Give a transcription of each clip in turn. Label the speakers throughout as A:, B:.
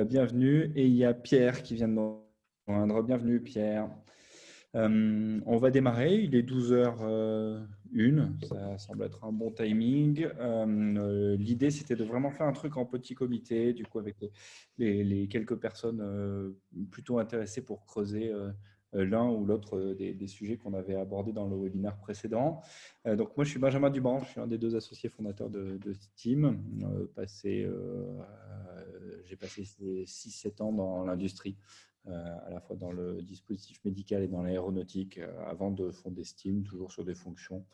A: Bienvenue. Et il y a Pierre qui vient de nous rejoindre. Bienvenue Pierre. On va démarrer, il est 12h01, ça semble être un bon timing. L'idée c'était de vraiment faire un truc en petit comité, du coup avec les quelques personnes plutôt intéressées pour creuser l'un ou l'autre des sujets qu'on avait abordés dans le webinaire précédent. Donc moi je suis Benjamin Dubran, je suis un des deux associés fondateurs de Steam. J'ai passé 6-7 ans dans l'industrie, à la fois dans le dispositif médical et dans l'aéronautique, avant de fonder Steam, toujours sur des fonctions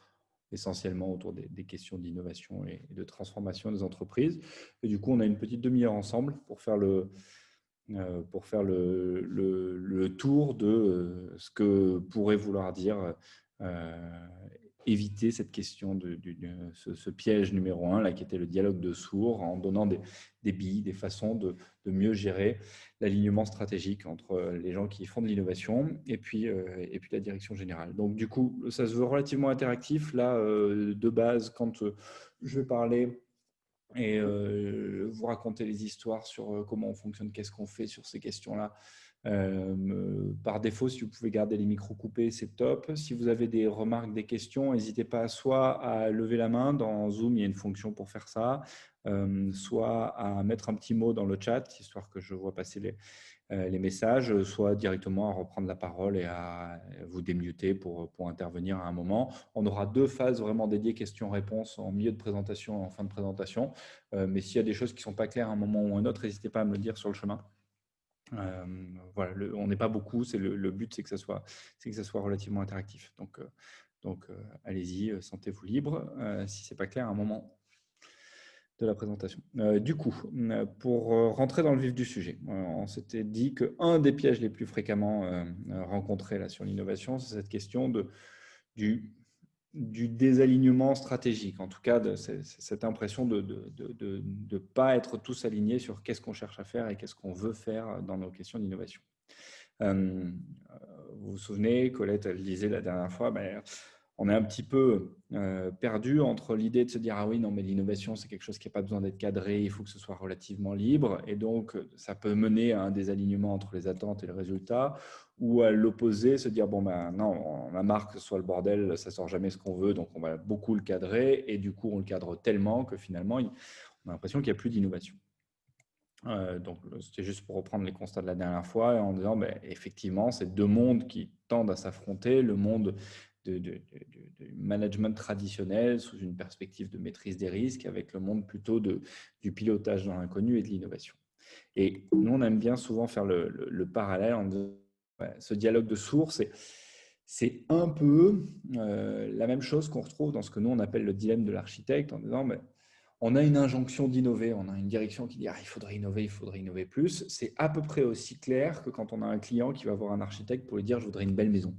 A: essentiellement autour des questions d'innovation et de transformation des entreprises. Et du coup, on a une petite demi-heure ensemble pour faire le tour de ce que pourrait vouloir dire éviter cette question ce piège numéro 1, là, qui était le dialogue de sourds, en donnant des billes, des façons de mieux gérer l'alignement stratégique entre les gens qui font de l'innovation et puis la direction générale. Donc, du coup, ça se veut relativement interactif. Là, de base, quand je vais parler et vous raconter les histoires sur comment on fonctionne, qu'est-ce qu'on fait sur ces questions-là. Par défaut, si vous pouvez garder les micros coupés, c'est top. Si vous avez des remarques, des questions, n'hésitez pas soit à lever la main. Dans Zoom, il y a une fonction pour faire ça, soit à mettre un petit mot dans le chat, histoire que je vois passer les messages, soit directement à reprendre la parole et à vous démuter pour intervenir à un moment. On aura 2 phases vraiment dédiées questions-réponses en milieu de présentation et en fin de présentation. Mais s'il y a des choses qui ne sont pas claires à un moment ou à un autre, n'hésitez pas à me le dire sur le chemin. Voilà, on n'est pas beaucoup, le but c'est que ça soit relativement interactif. Donc allez-y, sentez-vous libre. Si ce n'est pas clair à un moment de la présentation. Du coup, pour rentrer dans le vif du sujet, on s'était dit qu'un des pièges les plus fréquemment rencontrés là, sur l'innovation, c'est cette question du désalignement stratégique, en tout cas de cette impression de ne pas être tous alignés sur qu'est-ce qu'on cherche à faire et qu'est-ce qu'on veut faire dans nos questions d'innovation. Vous vous souvenez, Colette, elle disait la dernière fois, on est un petit peu perdu entre l'idée de se dire « Ah oui, non, mais l'innovation, c'est quelque chose qui n'a pas besoin d'être cadré, il faut que ce soit relativement libre. » Et donc, ça peut mener à un désalignement entre les attentes et le résultat, ou à l'opposé, se dire « Bon, non, on a marre que ce soit le bordel, ça ne sort jamais ce qu'on veut, donc on va beaucoup le cadrer. » Et du coup, on le cadre tellement que finalement, on a l'impression qu'il n'y a plus d'innovation. Donc, c'était juste pour reprendre les constats de la dernière fois, en disant effectivement, c'est 2 mondes qui tendent à s'affronter, le monde du management traditionnel sous une perspective de maîtrise des risques, avec le monde plutôt du pilotage dans l'inconnu et de l'innovation. Et nous, on aime bien souvent faire le parallèle en disant ce dialogue de sourds, c'est un peu la même chose qu'on retrouve dans ce que nous, on appelle le dilemme de l'architecte, en disant on a une injonction d'innover, on a une direction qui dit il faudrait innover plus. C'est à peu près aussi clair que quand on a un client qui va voir un architecte pour lui dire je voudrais une belle maison.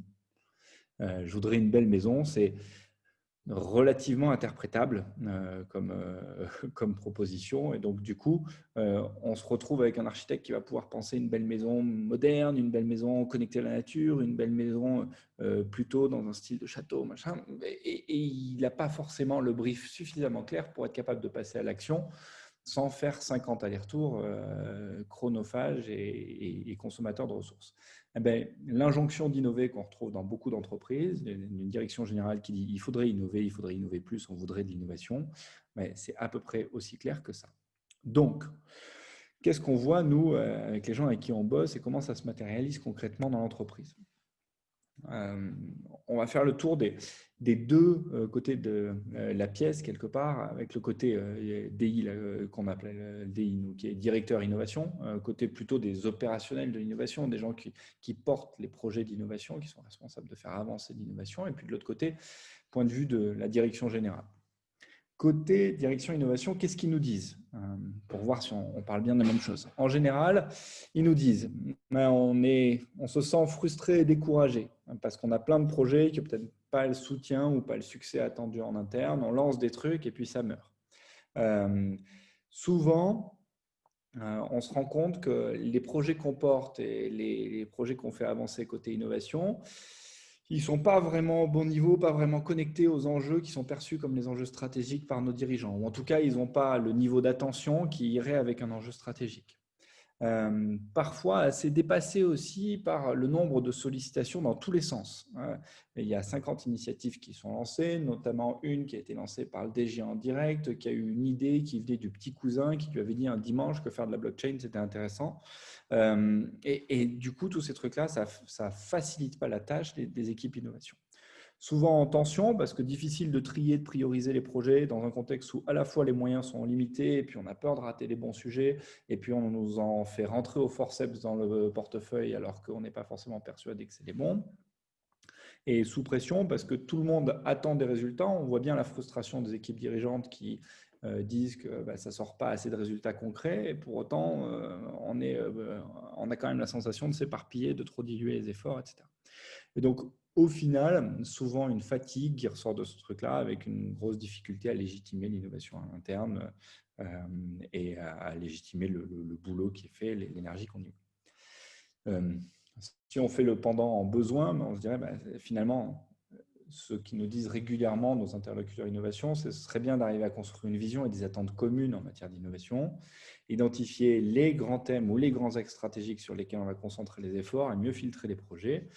A: Je voudrais une belle maison, c'est relativement interprétable comme proposition. Et donc, du coup, on se retrouve avec un architecte qui va pouvoir penser une belle maison moderne, une belle maison connectée à la nature, une belle maison plutôt dans un style de château, machin. Et il n'a pas forcément le brief suffisamment clair pour être capable de passer à l'action sans faire 50 allers-retours chronophages et consommateurs de ressources. L'injonction d'innover qu'on retrouve dans beaucoup d'entreprises, une direction générale qui dit il faudrait innover plus, on voudrait de l'innovation, c'est à peu près aussi clair que ça. Donc, qu'est-ce qu'on voit, nous, avec les gens avec qui on bosse et comment ça se matérialise concrètement dans l'entreprise ? On va faire le tour des 2 côtés de la pièce, quelque part, avec le côté DI qu'on appelle DI, nous, qui est directeur innovation, côté plutôt des opérationnels de l'innovation, des gens qui portent les projets d'innovation, qui sont responsables de faire avancer l'innovation, et puis de l'autre côté, point de vue de la direction générale. Côté direction innovation, qu'est-ce qu'ils nous disent pour voir si on parle bien de la même chose? En général, ils nous disent on se sent frustré et découragé parce qu'on a plein de projets qui n'ont peut-être pas le soutien ou pas le succès attendu en interne. On lance des trucs et puis ça meurt. Souvent, on se rend compte que les projets qu'on porte et les projets qu'on fait avancer côté innovation, ils ne sont pas vraiment au bon niveau, pas vraiment connectés aux enjeux qui sont perçus comme les enjeux stratégiques par nos dirigeants. Ou en tout cas, ils n'ont pas le niveau d'attention qui irait avec un enjeu stratégique. parfois assez dépassé aussi par le nombre de sollicitations dans tous les sens. Il y a 50 initiatives qui sont lancées, notamment une qui a été lancée par le DG en direct, qui a eu une idée qui venait du petit cousin qui lui avait dit un dimanche que faire de la blockchain, c'était intéressant. Et du coup, tous ces trucs-là, ça ne facilite pas la tâche des équipes innovation. Souvent en tension, parce que difficile de trier, de prioriser les projets dans un contexte où à la fois les moyens sont limités, et puis on a peur de rater les bons sujets, et puis on nous en fait rentrer au forceps dans le portefeuille alors qu'on n'est pas forcément persuadé que c'est les bons. Et sous pression, parce que tout le monde attend des résultats, on voit bien la frustration des équipes dirigeantes qui disent que ça ne sort pas assez de résultats concrets, et pour autant, on a quand même la sensation de s'éparpiller, de trop diluer les efforts, etc. Et donc, au final, souvent une fatigue qui ressort de ce truc-là avec une grosse difficulté à légitimer l'innovation à l'interne et à légitimer le boulot qui est fait, l'énergie qu'on y met. Si on fait le pendant en besoin, on se dirait finalement, ce qui nous disent régulièrement nos interlocuteurs innovation, ce serait bien d'arriver à construire une vision et des attentes communes en matière d'innovation, identifier les grands thèmes ou les grands axes stratégiques sur lesquels on va concentrer les efforts et mieux filtrer les projets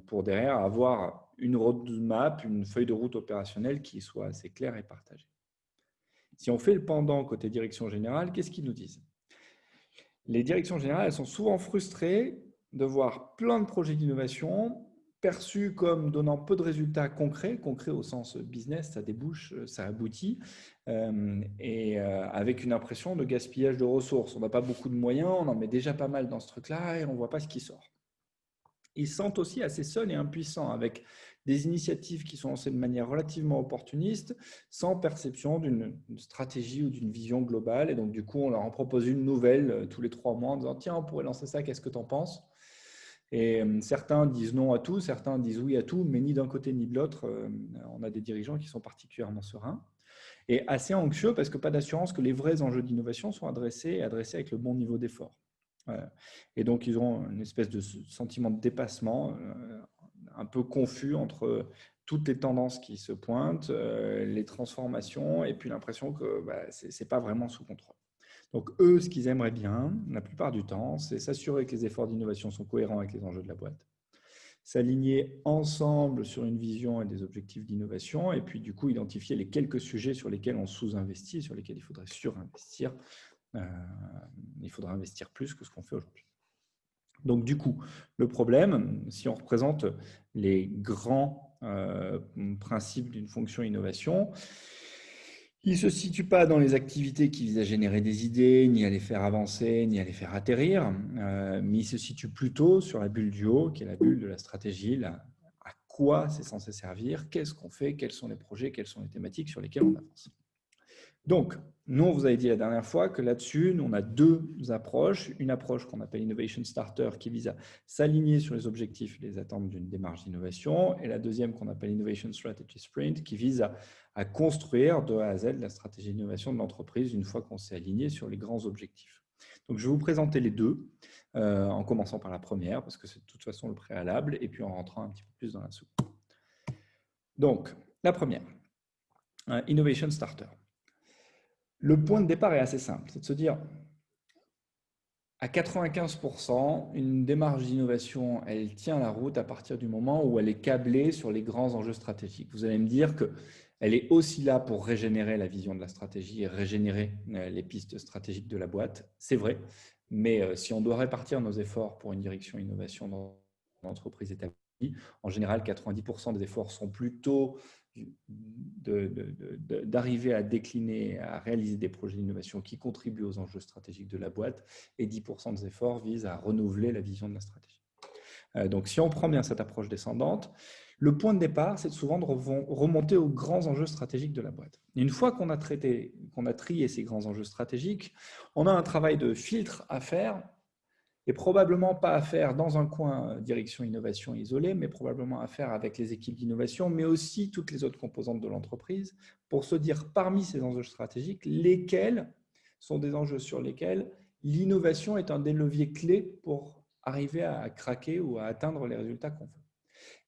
A: pour derrière avoir une roadmap, une feuille de route opérationnelle qui soit assez claire et partagée. Si on fait le pendant côté direction générale, qu'est-ce qu'ils nous disent? Les directions générales, elles sont souvent frustrées de voir plein de projets d'innovation perçus comme donnant peu de résultats concrets au sens business, ça débouche, ça aboutit, et avec une impression de gaspillage de ressources. On n'a pas beaucoup de moyens, on en met déjà pas mal dans ce truc-là et on ne voit pas ce qui sort. Ils se sentent aussi assez seuls et impuissants avec des initiatives qui sont lancées de manière relativement opportuniste, sans perception d'une stratégie ou d'une vision globale. Et donc, du coup, on leur en propose une nouvelle tous les 3 mois en disant « Tiens, on pourrait lancer ça, qu'est-ce que tu en penses ?» Et certains disent non à tout, certains disent oui à tout, mais ni d'un côté ni de l'autre. On a des dirigeants qui sont particulièrement sereins et assez anxieux parce que pas d'assurance que les vrais enjeux d'innovation sont adressés avec le bon niveau d'effort. Et donc, ils ont une espèce de sentiment de dépassement un peu confus entre toutes les tendances qui se pointent, les transformations, et puis l'impression que ce n'est pas vraiment sous contrôle. Donc, eux, ce qu'ils aimeraient bien, la plupart du temps, c'est s'assurer que les efforts d'innovation sont cohérents avec les enjeux de la boîte, s'aligner ensemble sur une vision et des objectifs d'innovation, et puis du coup, identifier les quelques sujets sur lesquels on sous-investit, sur lesquels il faudrait surinvestir. Il faudra investir plus que ce qu'on fait aujourd'hui. Donc, du coup, le problème, si on représente les grands principes d'une fonction innovation, il ne se situe pas dans les activités qui visent à générer des idées, ni à les faire avancer, ni à les faire atterrir, mais il se situe plutôt sur la bulle du haut, qui est la bulle de la stratégie, à quoi c'est censé servir, qu'est-ce qu'on fait, quels sont les projets, quelles sont les thématiques sur lesquelles on avance. Donc, nous, on vous avait dit la dernière fois que là-dessus, nous, on a 2 approches. Une approche qu'on appelle Innovation Starter, qui vise à s'aligner sur les objectifs et les attentes d'une démarche d'innovation. Et la deuxième qu'on appelle Innovation Strategy Sprint, qui vise à construire de A à Z la stratégie d'innovation de l'entreprise une fois qu'on s'est aligné sur les grands objectifs. Donc, je vais vous présenter les 2, en commençant par la première, parce que c'est de toute façon le préalable, et puis en rentrant un petit peu plus dans la soupe. Donc, la première, Innovation Starter. Le point de départ est assez simple, c'est de se dire, à 95%, une démarche d'innovation, elle tient la route à partir du moment où elle est câblée sur les grands enjeux stratégiques. Vous allez me dire qu'elle est aussi là pour régénérer la vision de la stratégie et régénérer les pistes stratégiques de la boîte. C'est vrai, mais si on doit répartir nos efforts pour une direction innovation dans l'entreprise établie, en général, 90% des efforts sont plutôt d'arriver à décliner, à réaliser des projets d'innovation qui contribuent aux enjeux stratégiques de la boîte, et 10% des efforts visent à renouveler la vision de la stratégie. Donc, si on prend bien cette approche descendante, le point de départ, c'est souvent de remonter aux grands enjeux stratégiques de la boîte. Une fois qu'on a trié ces grands enjeux stratégiques, on a un travail de filtre à faire, et probablement pas à faire dans un coin direction innovation isolé, mais probablement à faire avec les équipes d'innovation, mais aussi toutes les autres composantes de l'entreprise, pour se dire parmi ces enjeux stratégiques, lesquels sont des enjeux sur lesquels l'innovation est un des leviers clés pour arriver à craquer ou à atteindre les résultats qu'on veut.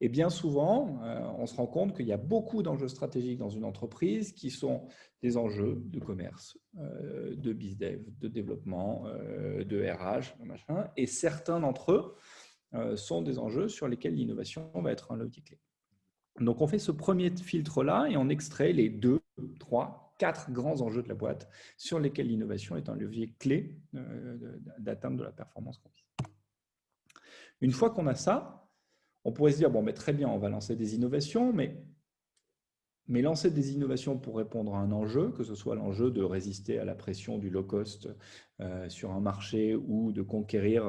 A: Et bien souvent, on se rend compte qu'il y a beaucoup d'enjeux stratégiques dans une entreprise qui sont des enjeux de commerce, de bizdev, de développement, de RH, machin, et certains d'entre eux sont des enjeux sur lesquels l'innovation va être un levier clé. Donc, on fait ce premier filtre-là et on extrait les 2, 3, 4 grands enjeux de la boîte sur lesquels l'innovation est un levier clé d'atteinte de la performance qu'on vise. Une fois qu'on a ça, on pourrait se dire, bon, mais très bien, on va lancer des innovations, mais lancer des innovations pour répondre à un enjeu, que ce soit l'enjeu de résister à la pression du low cost sur un marché ou de conquérir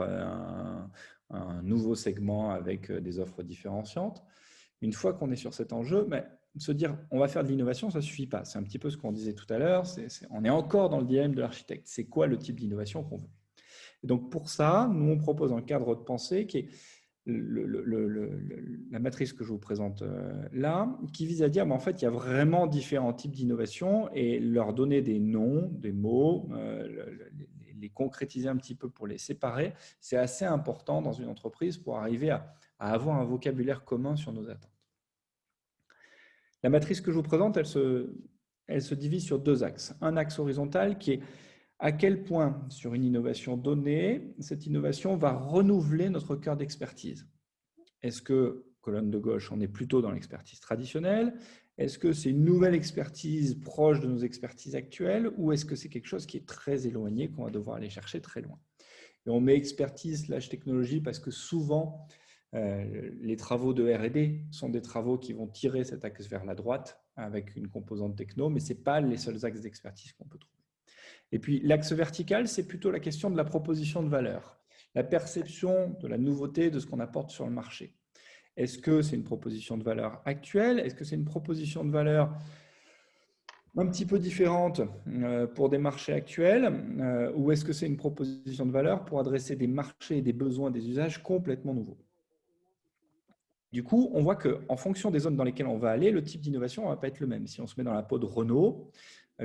A: un nouveau segment avec des offres différenciantes. Une fois qu'on est sur cet enjeu, se dire on va faire de l'innovation, ça ne suffit pas. C'est un petit peu ce qu'on disait tout à l'heure. On est encore dans le dilemme de l'architecte. C'est quoi le type d'innovation qu'on veut? Et donc pour ça, nous, on propose un cadre de pensée qui est la matrice que je vous présente là, qui vise à dire en fait, il y a vraiment différents types d'innovation et leur donner des noms, des mots, les concrétiser un petit peu pour les séparer. C'est assez important dans une entreprise pour arriver à avoir un vocabulaire commun sur nos attentes. La matrice que je vous présente, elle se divise sur 2 axes. Un axe horizontal qui est à quel point, sur une innovation donnée, cette innovation va renouveler notre cœur d'expertise. Est-ce que, colonne de gauche, on est plutôt dans l'expertise traditionnelle? Est-ce que c'est une nouvelle expertise proche de nos expertises actuelles? Ou est-ce que c'est quelque chose qui est très éloigné, qu'on va devoir aller chercher très loin? Et on met expertise/technologie parce que souvent, les travaux de R&D sont des travaux qui vont tirer cet axe vers la droite avec une composante techno, mais ce n'est pas les seuls axes d'expertise qu'on peut trouver. Et puis l'axe vertical, c'est plutôt la question de la proposition de valeur, la perception de la nouveauté de ce qu'on apporte sur le marché. Est-ce que c'est une proposition de valeur actuelle? Est-ce que c'est une proposition de valeur un petit peu différente pour des marchés actuels ou est-ce que c'est une proposition de valeur pour adresser des marchés et des besoins, des usages complètement nouveaux? Du coup, on voit qu'en fonction des zones dans lesquelles on va aller, le type d'innovation ne va pas être le même. Si on se met dans la peau de Renault,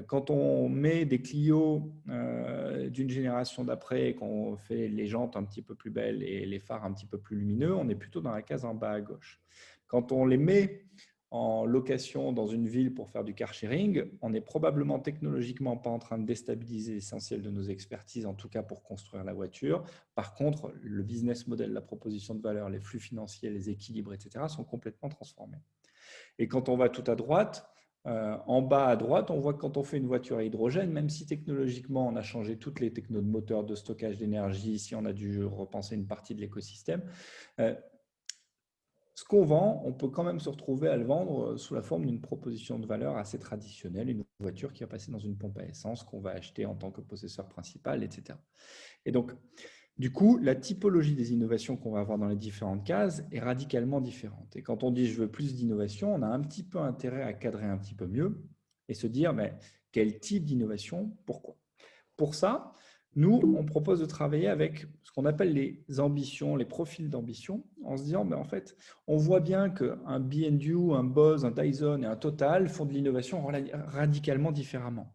A: quand on met des Clio d'une génération d'après et qu'on fait les jantes un petit peu plus belles et les phares un petit peu plus lumineux, on est plutôt dans la case en bas à gauche. Quand on les met en location dans une ville pour faire du car sharing, on n'est probablement technologiquement pas en train de déstabiliser l'essentiel de nos expertises, en tout cas pour construire la voiture. Par contre, le business model, la proposition de valeur, les flux financiers, les équilibres, etc. sont complètement transformés. Et quand on va tout à droite, en bas à droite, on voit que quand on fait une voiture à hydrogène, même si technologiquement on a changé toutes les technos de moteur, de stockage d'énergie, si on a dû repenser une partie de l'écosystème, ce qu'on vend, on peut quand même se retrouver à le vendre sous la forme d'une proposition de valeur assez traditionnelle, une voiture qui va passer dans une pompe à essence qu'on va acheter en tant que possesseur principal, etc. Et donc, du coup, la typologie des innovations qu'on va avoir dans les différentes cases est radicalement différente. Et quand on dit « je veux plus d'innovation », on a un petit peu intérêt à cadrer un petit peu mieux et se dire mais, quel type d'innovation, pourquoi? Pour ça, nous, on propose de travailler avec ce qu'on appelle les ambitions, les profils d'ambition, en se disant, mais en fait, on voit bien qu'un B&U, un Bose, un Dyson et un Total font de l'innovation radicalement différemment.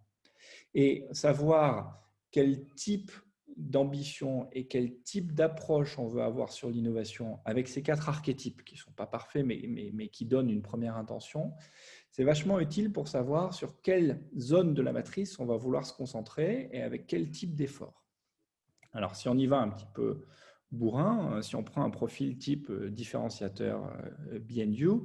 A: Et savoir quel type d'ambition et quel type d'approche on veut avoir sur l'innovation avec ces 4 archétypes qui ne sont pas parfaits, mais qui donnent une première intention, c'est vachement utile pour savoir sur quelle zone de la matrice on va vouloir se concentrer et avec quel type d'effort. Alors, si on y va un petit peu bourrin, si on prend un profil type différenciateur B&U,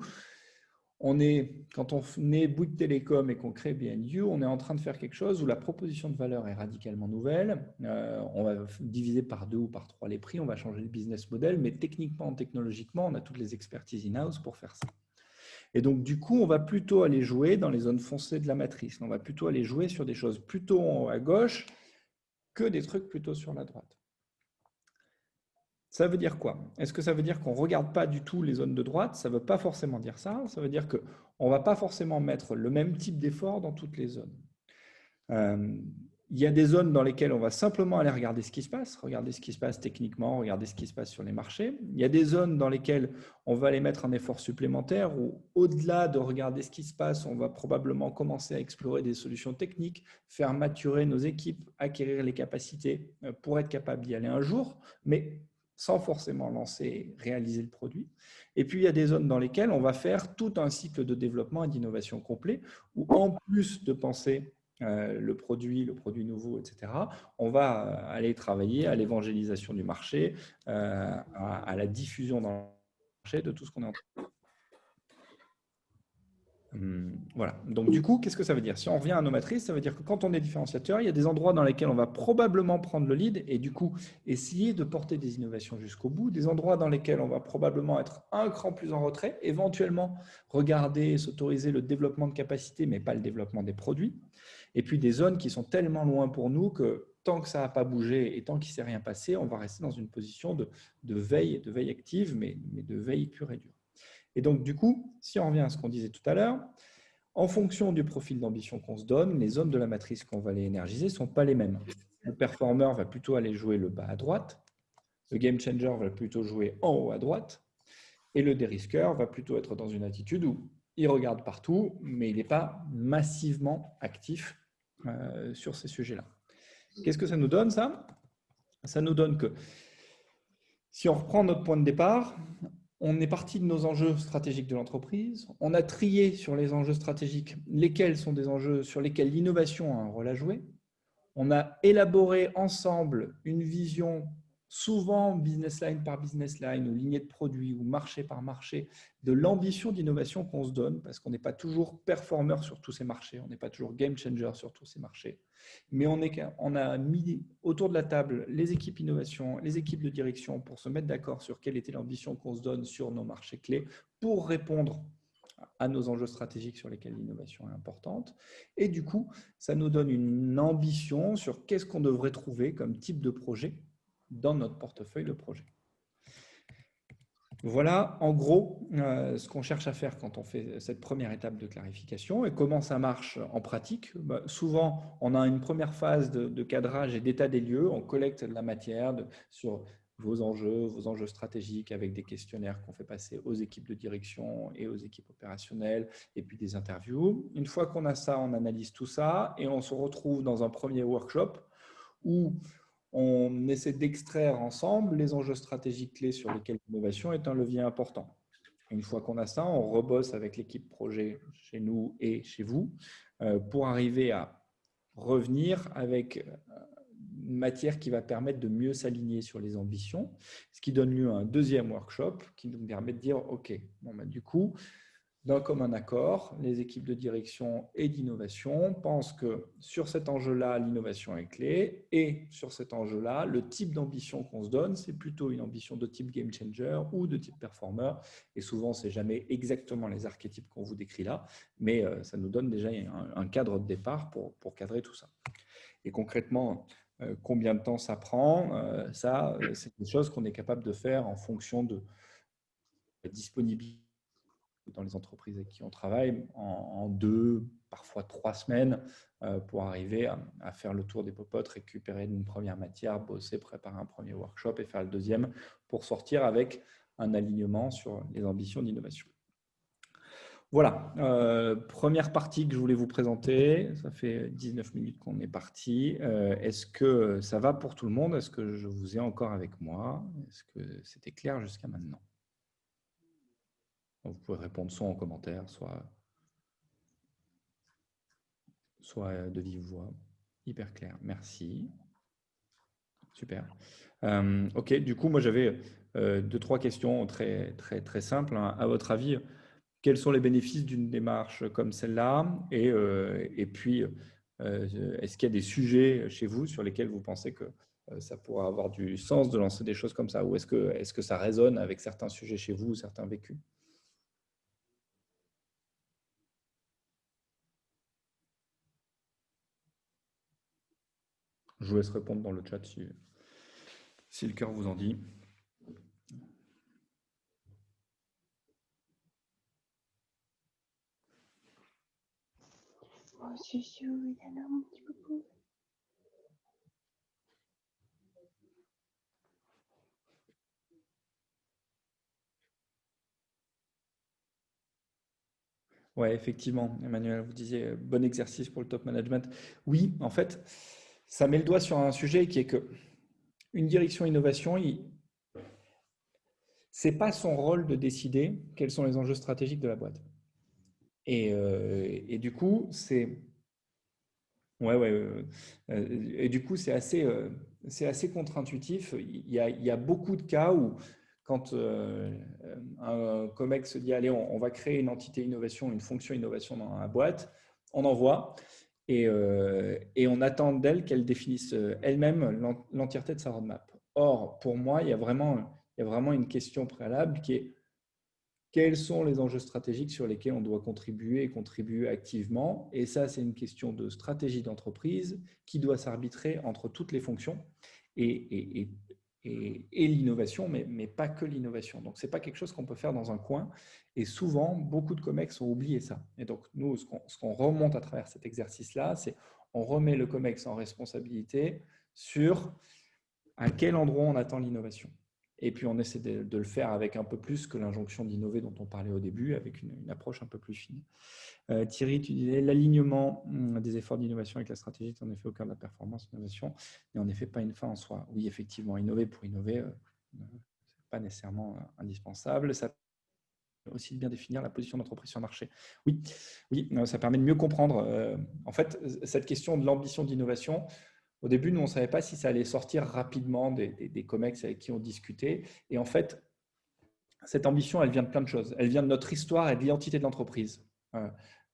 A: quand on est Bouygues Télécom et qu'on crée B&U, on est en train de faire quelque chose où la proposition de valeur est radicalement nouvelle. On va diviser par 2 ou par 3 les prix, on va changer le business model, mais techniquement, technologiquement, on a toutes les expertises in-house pour faire ça. Et donc, du coup, on va plutôt aller jouer dans les zones foncées de la matrice. On va plutôt aller jouer sur des choses plutôt à gauche que des trucs plutôt sur la droite. Ça veut dire quoi? Est-ce que ça veut dire qu'on ne regarde pas du tout les zones de droite? Ça ne veut pas forcément dire ça. Ça veut dire qu'on ne va pas forcément mettre le même type d'effort dans toutes les zones. Il y a des zones dans lesquelles on va simplement aller regarder ce qui se passe techniquement, regarder ce qui se passe sur les marchés. Il y a des zones dans lesquelles on va aller mettre un effort supplémentaire où, au-delà de regarder ce qui se passe, on va probablement commencer à explorer des solutions techniques, faire maturer nos équipes, acquérir les capacités pour être capable d'y aller un jour. Mais sans forcément lancer, réaliser le produit. Et puis, il y a des zones dans lesquelles on va faire tout un cycle de développement et d'innovation complet, où en plus de penser le produit nouveau, etc., on va aller travailler à l'évangélisation du marché, à la diffusion dans le marché de tout ce qu'on est en train de faire. Voilà. Donc, du coup, qu'est-ce que ça veut dire? Si on revient à nos matrices, ça veut dire que quand on est différenciateur, il y a des endroits dans lesquels on va probablement prendre le lead et du coup, essayer de porter des innovations jusqu'au bout, des endroits dans lesquels on va probablement être un cran plus en retrait, éventuellement regarder et s'autoriser le développement de capacités, mais pas le développement des produits. Et puis, des zones qui sont tellement loin pour nous que tant que ça n'a pas bougé et tant qu'il ne s'est rien passé, on va rester dans une position de veille active, mais de veille pure et dure. Et donc, du coup, si on revient à ce qu'on disait tout à l'heure, en fonction du profil d'ambition qu'on se donne, les zones de la matrice qu'on va aller énergiser ne sont pas les mêmes. Le performer va plutôt aller jouer le bas à droite, le game changer va plutôt jouer en haut à droite, et le dérisqueur va plutôt être dans une attitude où il regarde partout, mais il n'est pas massivement actif sur ces sujets-là. Qu'est-ce que ça nous donne, ça? Ça nous donne que si on reprend notre point de départ, on est parti de nos enjeux stratégiques de l'entreprise. On a trié sur les enjeux stratégiques lesquels sont des enjeux sur lesquels l'innovation a un rôle à jouer. On a élaboré ensemble une vision, souvent business line par business line, ou lignée de produits, ou marché par marché, de l'ambition d'innovation qu'on se donne, parce qu'on n'est pas toujours performeur sur tous ces marchés, on n'est pas toujours game changer sur tous ces marchés. Mais on a mis autour de la table les équipes innovation, les équipes de direction pour se mettre d'accord sur quelle était l'ambition qu'on se donne sur nos marchés clés pour répondre à nos enjeux stratégiques sur lesquels l'innovation est importante. Et du coup, ça nous donne une ambition sur qu'est-ce qu'on devrait trouver comme type de projet dans notre portefeuille de projet. Voilà, en gros, ce qu'on cherche à faire quand on fait cette première étape de clarification. Et comment ça marche en pratique? Souvent, on a une première phase de cadrage et d'état des lieux. On collecte de la matière sur vos enjeux stratégiques avec des questionnaires qu'on fait passer aux équipes de direction et aux équipes opérationnelles, et puis des interviews. Une fois qu'on a ça, on analyse tout ça et on se retrouve dans un premier workshop où on essaie d'extraire ensemble les enjeux stratégiques clés sur lesquels l'innovation est un levier important. Une fois qu'on a ça, on rebosse avec l'équipe projet chez nous et chez vous pour arriver à revenir avec une matière qui va permettre de mieux s'aligner sur les ambitions, ce qui donne lieu à un deuxième workshop qui nous permet de dire, OK, bon, du coup, d'un commun accord, les équipes de direction et d'innovation pensent que sur cet enjeu-là, l'innovation est clé, et sur cet enjeu-là, le type d'ambition qu'on se donne, c'est plutôt une ambition de type game changer ou de type performer, et souvent, ce n'est jamais exactement les archétypes qu'on vous décrit là, mais ça nous donne déjà un cadre de départ pour cadrer tout ça. Et concrètement, combien de temps ça prend? Ça, c'est des choses qu'on est capable de faire en fonction de la disponibilité dans les entreprises avec qui on travaille en 2, parfois 3 semaines pour arriver à faire le tour des popotes, récupérer une première matière, bosser, préparer un premier workshop et faire le deuxième pour sortir avec un alignement sur les ambitions d'innovation. Voilà, première partie que je voulais vous présenter. Ça fait 19 minutes qu'on est parti. Est-ce que ça va pour tout le monde? Est-ce que je vous ai encore avec moi? Est-ce que c'était clair jusqu'à maintenant? Vous pouvez répondre soit en commentaire, soit de vive voix. Hyper clair, merci. Super. Ok, du coup, moi j'avais 2-3 questions très, très, très simples. À votre avis, quels sont les bénéfices d'une démarche comme celle-là? Et puis, est-ce qu'il y a des sujets chez vous sur lesquels vous pensez que ça pourra avoir du sens de lancer des choses comme ça? Ou est-ce que ça résonne avec certains sujets chez vous ou certains vécus? Je vous laisse répondre dans le chat si le cœur vous en dit.
B: Oh, Susu, il y en a un petit peu plus.
A: Oui, effectivement, Emmanuel, vous disiez bon exercice pour le top management. Oui, en fait, ça met le doigt sur un sujet qui est que une direction innovation, Ce n'est pas son rôle de décider quels sont les enjeux stratégiques de la boîte. Et du coup, c'est ouais, ouais, et du coup, c'est assez contre-intuitif. Il y a beaucoup de cas où, quand un COMEX se dit, allez, on va créer une entité innovation, une fonction innovation dans la boîte, on envoie et on attend d'elle qu'elle définisse elle-même l'entièreté de sa roadmap. Or, pour moi, il y a vraiment une question préalable qui est quels sont les enjeux stratégiques sur lesquels on doit contribuer et contribuer activement. Et ça, c'est une question de stratégie d'entreprise qui doit s'arbitrer entre toutes les fonctions et, et l'innovation, mais pas que l'innovation. Donc, ce n'est pas quelque chose qu'on peut faire dans un coin. Et souvent, beaucoup de COMEX ont oublié ça. Et donc, nous, ce qu'on remonte à travers cet exercice-là, c'est on remet le COMEX en responsabilité sur à quel endroit on attend l'innovation. Et puis, on essaie de le faire avec un peu plus que l'injonction d'innover dont on parlait au début, avec une approche un peu plus fine. Thierry, tu disais l'alignement des efforts d'innovation avec la stratégie est en effet au cœur de la performance d'innovation, mais en effet pas une fin en soi. Oui, effectivement, innover pour innover, ce n'est pas nécessairement indispensable. Ça permet aussi de bien définir la position d'entreprise sur le marché. Oui, oui, ça permet de mieux comprendre. En fait, cette question de l'ambition d'innovation, au début, nous, on ne savait pas si ça allait sortir rapidement des COMEX avec qui on discutait. Et en fait, cette ambition, elle vient de plein de choses. Elle vient de notre histoire et de l'identité de l'entreprise.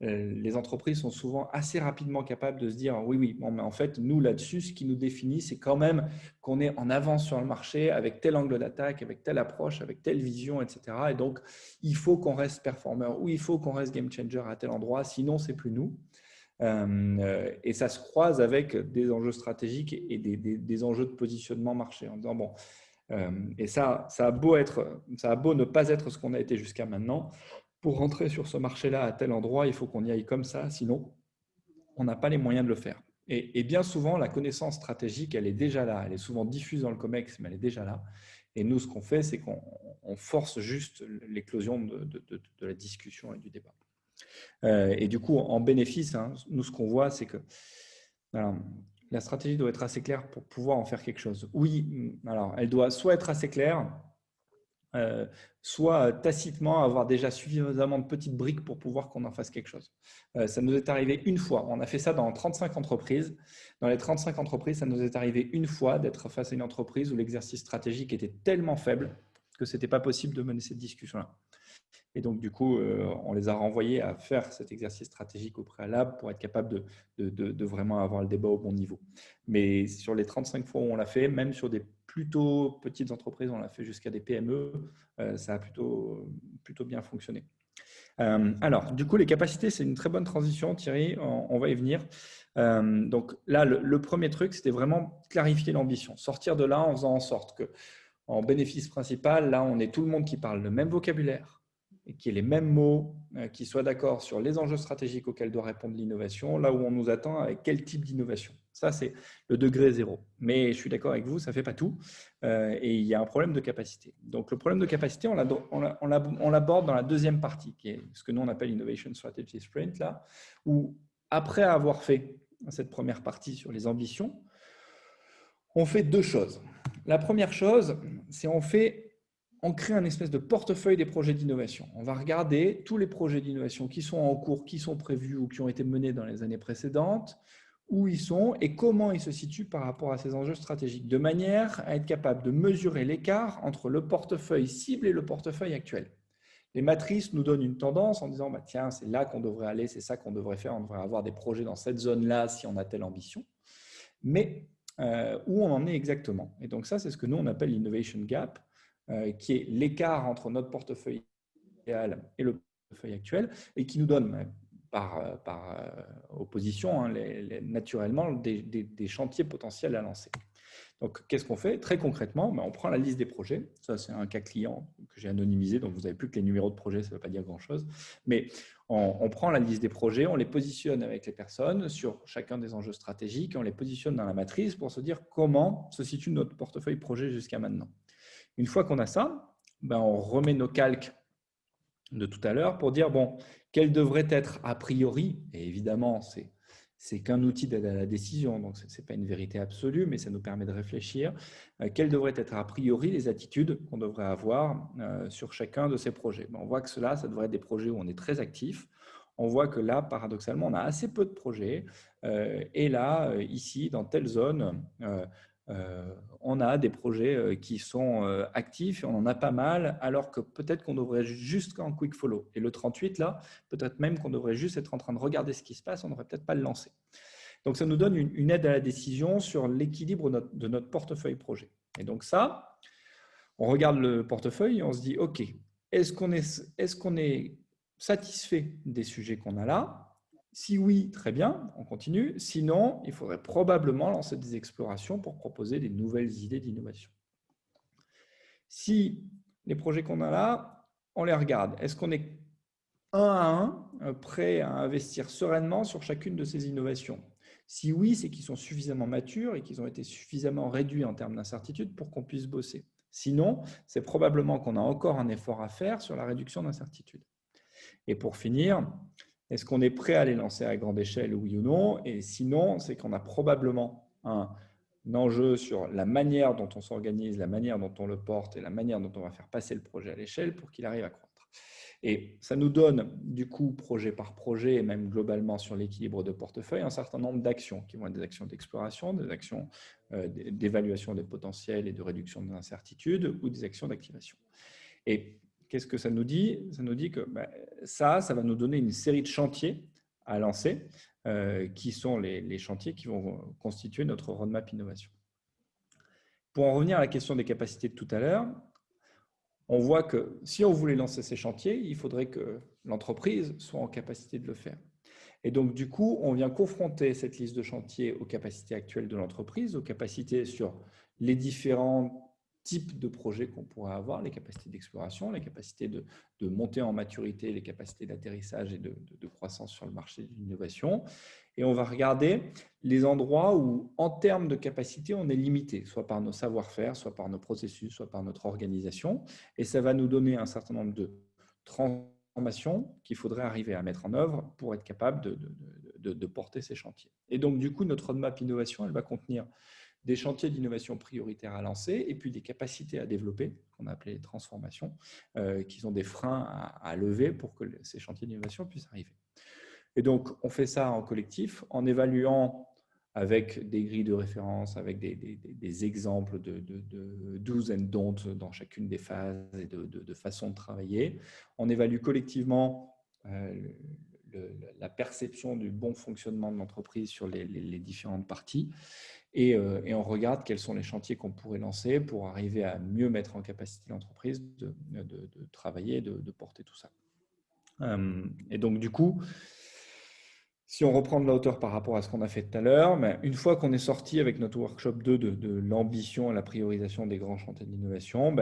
A: Les entreprises sont souvent assez rapidement capables de se dire oui, oui, bon, mais en fait, nous, là-dessus, ce qui nous définit, c'est quand même qu'on est en avance sur le marché avec tel angle d'attaque, avec telle approche, avec telle vision, etc. Et donc, il faut qu'on reste performeur ou il faut qu'on reste game changer à tel endroit, sinon, c'est plus nous. Et ça se croise avec des enjeux stratégiques et des enjeux de positionnement marché en disant bon, et ça a beau ne pas être ce qu'on a été jusqu'à maintenant. Pour rentrer sur ce marché-là à tel endroit, il faut qu'on y aille comme ça, sinon on n'a pas les moyens de le faire. Et bien souvent, la connaissance stratégique, elle est déjà là. Elle est souvent diffuse dans le COMEX, mais elle est déjà là. Et nous, ce qu'on fait, c'est qu'on force juste l'éclosion de la discussion et du débat. Et du coup, en bénéfice, hein, nous, ce qu'on voit, c'est que alors, la stratégie doit être assez claire pour pouvoir en faire quelque chose. Oui, alors elle doit soit être assez claire, soit tacitement avoir déjà suffisamment de petites briques pour pouvoir qu'on en fasse quelque chose. Ça nous est arrivé une fois. On a fait ça dans 35 entreprises. Dans les 35 entreprises, ça nous est arrivé une fois d'être face à une entreprise où l'exercice stratégique était tellement faible que ce n'était pas possible de mener cette discussion-là. Et donc, du coup, on les a renvoyés à faire cet exercice stratégique au préalable pour être capable de vraiment avoir le débat au bon niveau. Mais sur les 35 fois où on l'a fait, même sur des plutôt petites entreprises, on l'a fait jusqu'à des PME, ça a plutôt bien fonctionné. Alors, du coup, les capacités, c'est une très bonne transition, Thierry, on va y venir. Donc là, le premier truc, c'était vraiment clarifier l'ambition, sortir de là en faisant en sorte que, en bénéfice principal, là, on est tout le monde qui parle le même vocabulaire, et qui ait les mêmes mots, qui soient d'accord sur les enjeux stratégiques auxquels doit répondre l'innovation, là où on nous attend avec quel type d'innovation. Ça, c'est le degré zéro. Mais je suis d'accord avec vous, ça ne fait pas tout. Et il y a un problème de capacité. Donc, le problème de capacité, on l'aborde dans la deuxième partie, qui est ce que nous, on appelle Innovation Strategy Sprint, là, où après avoir fait cette première partie sur les ambitions, on fait deux choses. La première chose, c'est on crée un espèce de portefeuille des projets d'innovation. On va regarder tous les projets d'innovation qui sont en cours, qui sont prévus ou qui ont été menés dans les années précédentes, où ils sont et comment ils se situent par rapport à ces enjeux stratégiques, de manière à être capable de mesurer l'écart entre le portefeuille cible et le portefeuille actuel. Les matrices nous donnent une tendance en disant, bah, tiens, c'est là qu'on devrait aller, c'est ça qu'on devrait faire, on devrait avoir des projets dans cette zone-là si on a telle ambition. Mais où on en est exactement. Et donc ça, c'est ce que nous, on appelle l'innovation gap, qui est l'écart entre notre portefeuille idéal et le portefeuille actuel, et qui nous donne, par opposition, hein, naturellement, des chantiers potentiels à lancer. Donc, qu'est-ce qu'on fait? Très concrètement, on prend la liste des projets. Ça, c'est un cas client que j'ai anonymisé, donc vous n'avez plus que les numéros de projet, ça ne veut pas dire grand-chose. Mais on prend la liste des projets, on les positionne avec les personnes sur chacun des enjeux stratégiques, et on les positionne dans la matrice pour se dire comment se situe notre portefeuille projet jusqu'à maintenant. Une fois qu'on a ça, on remet nos calques de tout à l'heure pour dire, bon, quel devrait être a priori, et évidemment, c'est c'est qu'un outil d'aide à la décision, donc ce n'est pas une vérité absolue, mais ça nous permet de réfléchir. Quelles devraient être a priori les attitudes qu'on devrait avoir sur chacun de ces projets? On voit que ça devrait être des projets où on est très actif. On voit que là, paradoxalement, on a assez peu de projets. Et là, ici, dans telle zone, on a des projets qui sont actifs et on en a pas mal, alors que peut-être qu'on devrait juste en quick follow. Et le 38, là, peut-être même qu'on devrait juste être en train de regarder ce qui se passe, on ne devrait peut-être pas le lancer. Donc, ça nous donne une aide à la décision sur l'équilibre de notre portefeuille projet. Et donc ça, on regarde le portefeuille et on se dit, OK, est-ce qu'on est satisfait des sujets qu'on a là? Si oui, très bien, on continue. Sinon, il faudrait probablement lancer des explorations pour proposer des nouvelles idées d'innovation. Si les projets qu'on a là, on les regarde, est-ce qu'on est un à un prêt à investir sereinement sur chacune de ces innovations? Si oui, c'est qu'ils sont suffisamment matures et qu'ils ont été suffisamment réduits en termes d'incertitude pour qu'on puisse bosser. Sinon, c'est probablement qu'on a encore un effort à faire sur la réduction d'incertitude. Et pour finir, est-ce qu'on est prêt à les lancer à grande échelle, oui ou non? Et sinon, c'est qu'on a probablement un enjeu sur la manière dont on s'organise, la manière dont on le porte et la manière dont on va faire passer le projet à l'échelle pour qu'il arrive à croître. Et ça nous donne, du coup, projet par projet, et même globalement sur l'équilibre de portefeuille, un certain nombre d'actions qui vont être des actions d'exploration, des actions d'évaluation des potentiels et de réduction de l'incertitude ou des actions d'activation. Et qu'est-ce que ça nous dit? Ça nous dit que ça va nous donner une série de chantiers à lancer, qui sont les chantiers qui vont constituer notre roadmap innovation. Pour en revenir à la question des capacités de tout à l'heure, on voit que si on voulait lancer ces chantiers, il faudrait que l'entreprise soit en capacité de le faire. Et donc, du coup, on vient confronter cette liste de chantiers aux capacités actuelles de l'entreprise, aux capacités sur les différents types de projets qu'on pourrait avoir, les capacités d'exploration, les capacités de montée en maturité, les capacités d'atterrissage et de croissance sur le marché de l'innovation. Et on va regarder les endroits où, en termes de capacité, on est limité, soit par nos savoir-faire, soit par nos processus, soit par notre organisation. Et ça va nous donner un certain nombre de transformations qu'il faudrait arriver à mettre en œuvre pour être capable de porter ces chantiers. Et donc, du coup, notre roadmap innovation, elle va contenir des chantiers d'innovation prioritaires à lancer et puis des capacités à développer, qu'on a appelé les transformations, qui sont des freins à lever pour que ces chantiers d'innovation puissent arriver. Et donc, on fait ça en collectif, en évaluant avec des grilles de référence, avec des exemples de do's and don'ts dans chacune des phases et de façons de travailler. On évalue collectivement la perception du bon fonctionnement de l'entreprise sur les différentes parties. Et on regarde quels sont les chantiers qu'on pourrait lancer pour arriver à mieux mettre en capacité l'entreprise de travailler, de porter tout ça. Et donc, du coup, si on reprend de la hauteur par rapport à ce qu'on a fait tout à l'heure, une fois qu'on est sorti avec notre workshop 2 de l'ambition et la priorisation des grands chantiers d'innovation,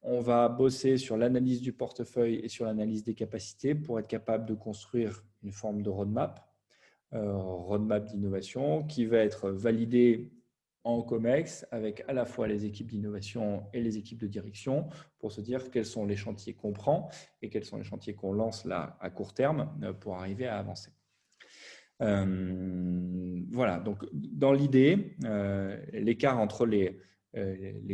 A: on va bosser sur l'analyse du portefeuille et sur l'analyse des capacités pour être capable de construire une forme de roadmap d'innovation qui va être validée en COMEX avec à la fois les équipes d'innovation et les équipes de direction pour se dire quels sont les chantiers qu'on prend et quels sont les chantiers qu'on lance là à court terme pour arriver à avancer. Voilà, donc dans l'idée, l'écart entre les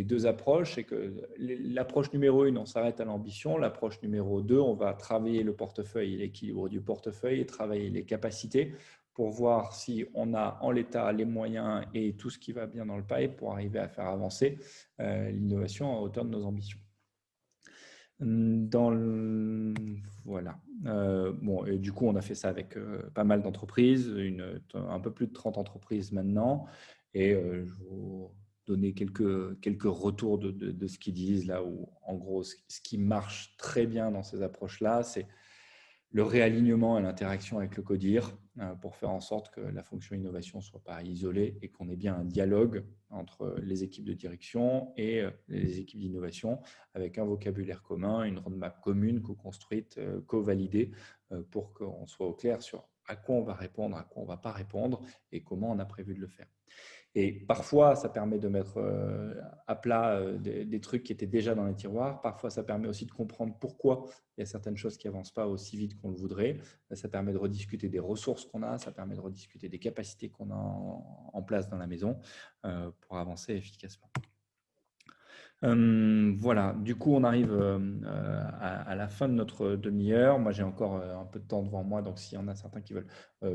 A: deux approches, c'est que l'approche numéro 1, on s'arrête à l'ambition. L'approche numéro 2, on va travailler le portefeuille et l'équilibre du portefeuille et travailler les capacités pour voir si on a en l'état les moyens et tout ce qui va bien dans le pipe pour arriver à faire avancer l'innovation à hauteur de nos ambitions. Voilà. Bon, et du coup, on a fait ça avec pas mal d'entreprises, un peu plus de 30 entreprises maintenant. Et je vais vous donner quelques retours de ce qu'ils disent là, où en gros, ce qui marche très bien dans ces approches-là, c'est le réalignement et l'interaction avec le CODIR pour faire en sorte que la fonction innovation ne soit pas isolée et qu'on ait bien un dialogue entre les équipes de direction et les équipes d'innovation avec un vocabulaire commun, une roadmap commune, co-construite, co-validée pour qu'on soit au clair sur à quoi on va répondre, à quoi on ne va pas répondre et comment on a prévu de le faire. Et parfois, ça permet de mettre à plat des trucs qui étaient déjà dans les tiroirs. Parfois, ça permet aussi de comprendre pourquoi il y a certaines choses qui n'avancent pas aussi vite qu'on le voudrait. Ça permet de rediscuter des ressources qu'on a, ça permet de rediscuter des capacités qu'on a en place dans la maison pour avancer efficacement. Voilà, du coup, on arrive à la fin de notre demi-heure. Moi, j'ai encore un peu de temps devant moi, donc s'il y en a certains qui veulent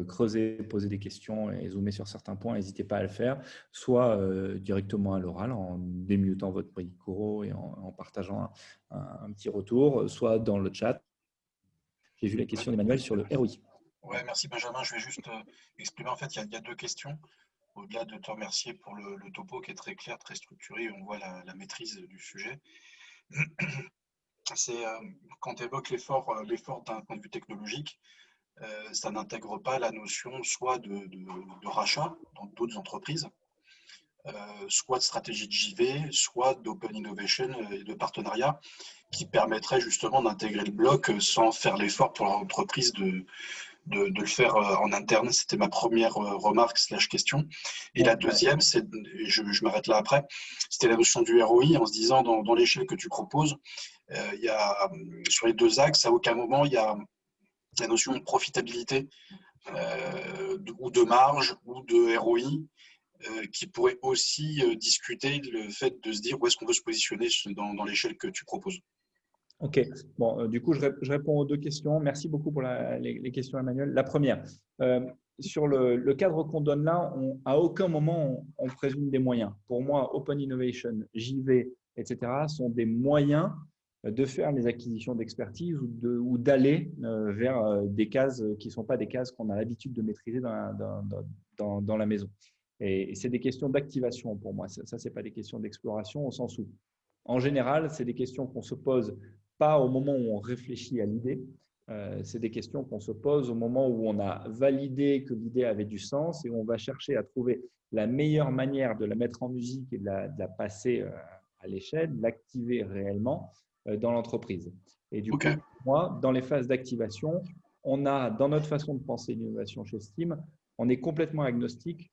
A: creuser, poser des questions et zoomer sur certains points, n'hésitez pas à le faire, soit directement à l'oral en démutant votre micro et en partageant un petit retour, soit dans le chat. J'ai vu la question d'Emmanuel sur le ROI.
C: Ouais, merci Benjamin. Je vais juste exprimer, en fait, il y a deux questions. Au-delà de te remercier pour le topo qui est très clair, très structuré, on voit la maîtrise du sujet. C'est quand tu évoques l'effort d'un point de vue technologique, ça n'intègre pas la notion soit de rachat dans d'autres entreprises, soit de stratégie de JV, soit d'open innovation et de partenariat qui permettrait justement d'intégrer le bloc sans faire l'effort pour l'entreprise de le faire en interne. C'était ma première remarque / question. Et la deuxième, c'est, je m'arrête là après, c'était la notion du ROI en se disant dans l'échelle que tu proposes, il y a, sur les deux axes, à aucun moment il y a la notion de profitabilité ou de marge ou de ROI qui pourrait aussi discuter le fait de se dire où est-ce qu'on veut se positionner dans l'échelle que tu proposes.
A: Ok, bon, du coup, je réponds aux deux questions. Merci beaucoup pour les questions, Emmanuel. La première, sur le cadre qu'on donne là, à aucun moment on présume des moyens. Pour moi, Open Innovation, JV, etc., sont des moyens de faire les acquisitions d'expertise ou d'aller vers des cases qui ne sont pas des cases qu'on a l'habitude de maîtriser dans la maison. Et c'est des questions d'activation pour moi. Ça, ce n'est pas des questions d'exploration au sens où, en général, c'est des questions qu'on se pose pas au moment où on réfléchit à l'idée, c'est des questions qu'on se pose au moment où on a validé que l'idée avait du sens et où on va chercher à trouver la meilleure manière de la mettre en musique et de la passer à l'échelle, de l'activer réellement dans l'entreprise. Et du coup, moi, dans les phases d'activation, on a, dans notre façon de penser l'innovation chez Steam, on est complètement agnostique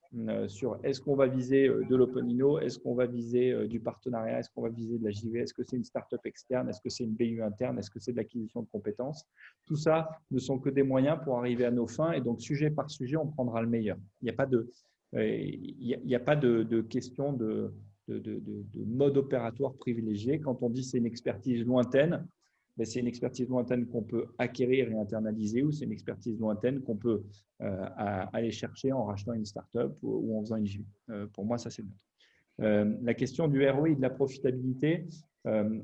A: sur est-ce qu'on va viser de l'open inno, est-ce qu'on va viser du partenariat, est-ce qu'on va viser de la JV, est-ce que c'est une start-up externe, est-ce que c'est une BU interne, est-ce que c'est de l'acquisition de compétences. Tout ça ne sont que des moyens pour arriver à nos fins et donc sujet par sujet, on prendra le meilleur. Il n'y a pas de question de mode opératoire privilégié. Quand on dit c'est une expertise lointaine, c'est une expertise lointaine qu'on peut acquérir et internaliser ou c'est une expertise lointaine qu'on peut aller chercher en rachetant une start-up ou en faisant une JV. Pour moi, ça, c'est neutre. La question du ROI et de la profitabilité,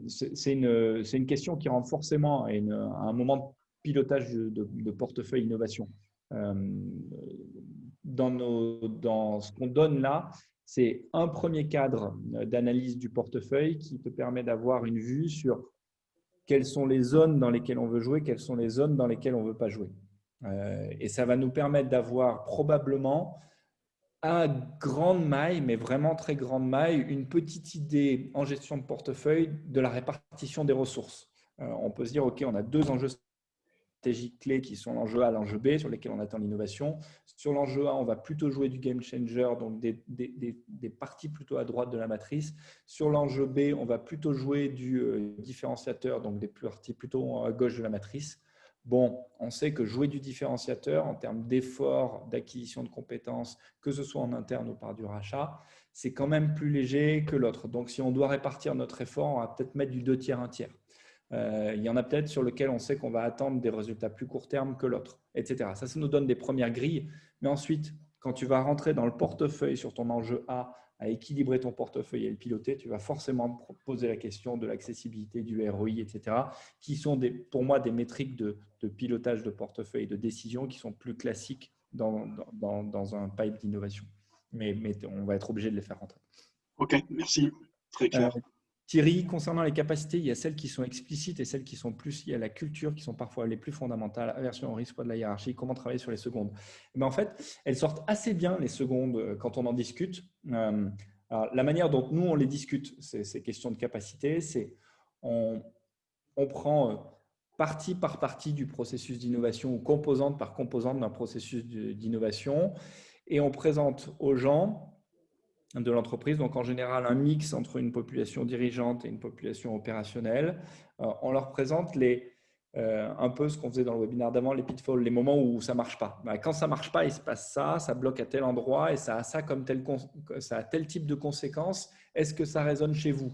A: c'est une question qui rentre forcément à un moment de pilotage de portefeuille innovation. Dans ce qu'on donne là, c'est un premier cadre d'analyse du portefeuille qui te permet d'avoir une vue sur quelles sont les zones dans lesquelles on veut jouer, quelles sont les zones dans lesquelles on ne veut pas jouer. Et ça va nous permettre d'avoir probablement à grande maille, mais vraiment très grande maille, une petite idée en gestion de portefeuille de la répartition des ressources. On peut se dire, OK, on a deux enjeux stratégiques clés qui sont l'enjeu A et l'enjeu B, sur lesquels on attend l'innovation. Sur l'enjeu A, on va plutôt jouer du game changer, donc des parties plutôt à droite de la matrice. Sur l'enjeu B, on va plutôt jouer du différenciateur, donc des parties plutôt à gauche de la matrice. Bon, on sait que jouer du différenciateur en termes d'effort, d'acquisition de compétences, que ce soit en interne ou par du rachat, c'est quand même plus léger que l'autre. Donc, si on doit répartir notre effort, on va peut-être mettre du 2 tiers, 1 tiers. Il y en a peut-être sur lequel on sait qu'on va attendre des résultats plus court terme que l'autre, etc. Ça nous donne des premières grilles. Mais ensuite, quand tu vas rentrer dans le portefeuille sur ton enjeu A, à équilibrer ton portefeuille et le piloter, tu vas forcément poser la question de l'accessibilité, du ROI, etc., qui sont pour moi des métriques de pilotage de portefeuille, de décision qui sont plus classiques dans un pipe d'innovation. Mais on va être obligé de les faire rentrer.
C: Ok, merci. Très clair.
A: Thierry, concernant les capacités, il y a celles qui sont explicites et celles qui sont plus liées à la culture, qui sont parfois les plus fondamentales, aversion au risque, poids de la hiérarchie, comment travailler sur les secondes. Mais en fait, elles sortent assez bien, les secondes, quand on en discute. Alors, la manière dont nous, on les discute, ces questions de capacité, c'est on prend partie par partie du processus d'innovation ou composante par composante d'un processus d'innovation et on présente aux gens de l'entreprise. Donc, en général, un mix entre une population dirigeante et une population opérationnelle. On leur présente un peu ce qu'on faisait dans le webinaire d'avant, les pitfalls, les moments où ça ne marche pas. Quand ça ne marche pas, il se passe ça, ça bloque à tel endroit et ça a ça comme ça a tel type de conséquences. Est-ce que ça résonne chez vous?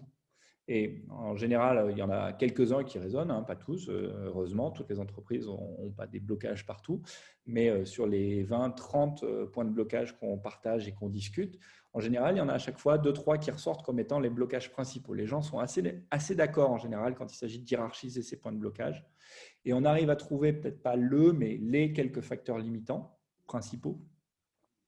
A: Et en général, il y en a quelques-uns qui résonnent, hein, pas tous, heureusement. Toutes les entreprises n'ont pas des blocages partout. Mais sur les 20, 30 points de blocage qu'on partage et qu'on discute, en général, il y en a à chaque fois 2, 3 qui ressortent comme étant les blocages principaux. Les gens sont assez d'accord en général quand il s'agit de hiérarchiser ces points de blocage. Et on arrive à trouver peut-être pas mais les quelques facteurs limitants principaux.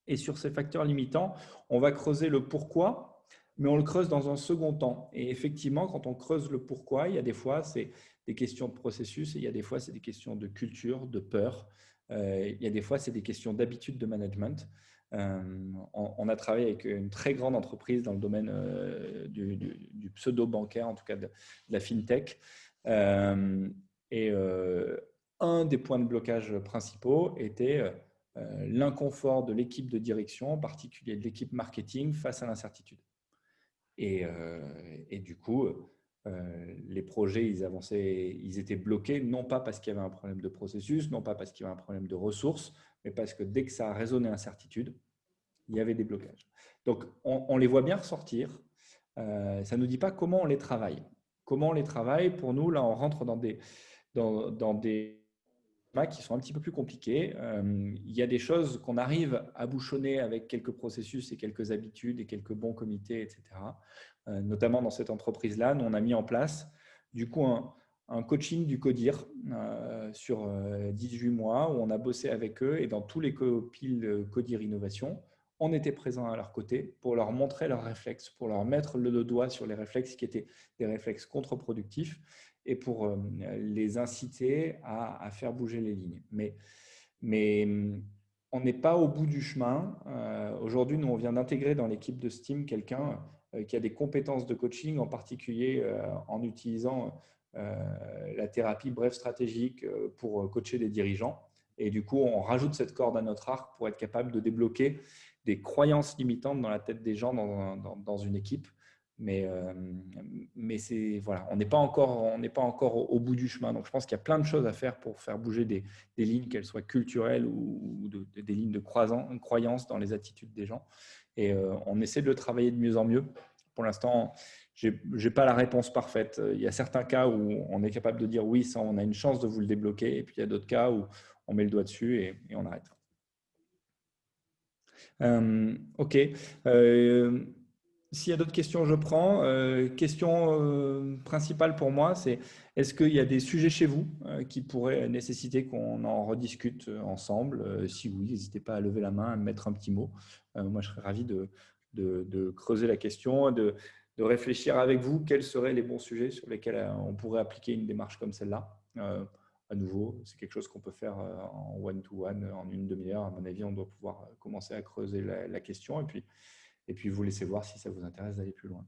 A: Et sur ces facteurs limitants, on va creuser le pourquoi, mais on le creuse dans un second temps. Et effectivement, quand on creuse le pourquoi, il y a des fois, c'est des questions de processus, et il y a des fois, c'est des questions de culture, de peur. Il y a des fois, c'est des questions d'habitude de management. On a travaillé avec une très grande entreprise dans le domaine du pseudo-bancaire, en tout cas de la fintech. Et un des points de blocage principaux était l'inconfort de l'équipe de direction, en particulier de l'équipe marketing, face à l'incertitude. Et du coup, les projets, ils avançaient, ils étaient bloqués, non pas parce qu'il y avait un problème de processus, non pas parce qu'il y avait un problème de ressources, mais parce que dès que ça a résonné incertitude, il y avait des blocages. Donc, on les voit bien ressortir. Ça ne nous dit pas comment on les travaille. Comment on les travaille, pour nous, là, on rentre dans des qui sont un petit peu plus compliqués. Il y a des choses qu'on arrive à bouchonner avec quelques processus et quelques habitudes et quelques bons comités, etc. Notamment dans cette entreprise-là, nous, on a mis en place du coup un coaching du CODIR sur 18 mois où on a bossé avec eux et dans tous les copiles CODIR Innovation, on était présent à leur côté pour leur montrer leurs réflexes, pour leur mettre le doigt sur les réflexes qui étaient des réflexes contre-productifs et pour les inciter à faire bouger les lignes. Mais on n'est pas au bout du chemin. Aujourd'hui, nous, on vient d'intégrer dans l'équipe de Steam quelqu'un qui a des compétences de coaching, en particulier en utilisant la thérapie brève stratégique pour coacher des dirigeants. Et du coup, on rajoute cette corde à notre arc pour être capable de débloquer des croyances limitantes dans la tête des gens dans une équipe. Mais voilà, on n'est pas encore au bout du chemin. Donc, je pense qu'il y a plein de choses à faire pour faire bouger des lignes, qu'elles soient culturelles ou des lignes de croyance dans les attitudes des gens. Et on essaie de le travailler de mieux en mieux. Pour l'instant, je n'ai pas la réponse parfaite. Il y a certains cas où on est capable de dire oui, ça, on a une chance de vous le débloquer. Et puis, il y a d'autres cas où on met le doigt dessus et on arrête. OK. S'il y a d'autres questions, je prends. Question principale pour moi, c'est est-ce qu'il y a des sujets chez vous qui pourraient nécessiter qu'on en rediscute ensemble? Si oui, n'hésitez pas à lever la main, à me mettre un petit mot. Moi, je serais ravi de creuser la question, de réfléchir avec vous quels seraient les bons sujets sur lesquels on pourrait appliquer une démarche comme celle-là. À nouveau, c'est quelque chose qu'on peut faire en one-to-one, en une demi-heure. À mon avis, on doit pouvoir commencer à creuser la question et puis vous laissez voir si ça vous intéresse d'aller plus loin.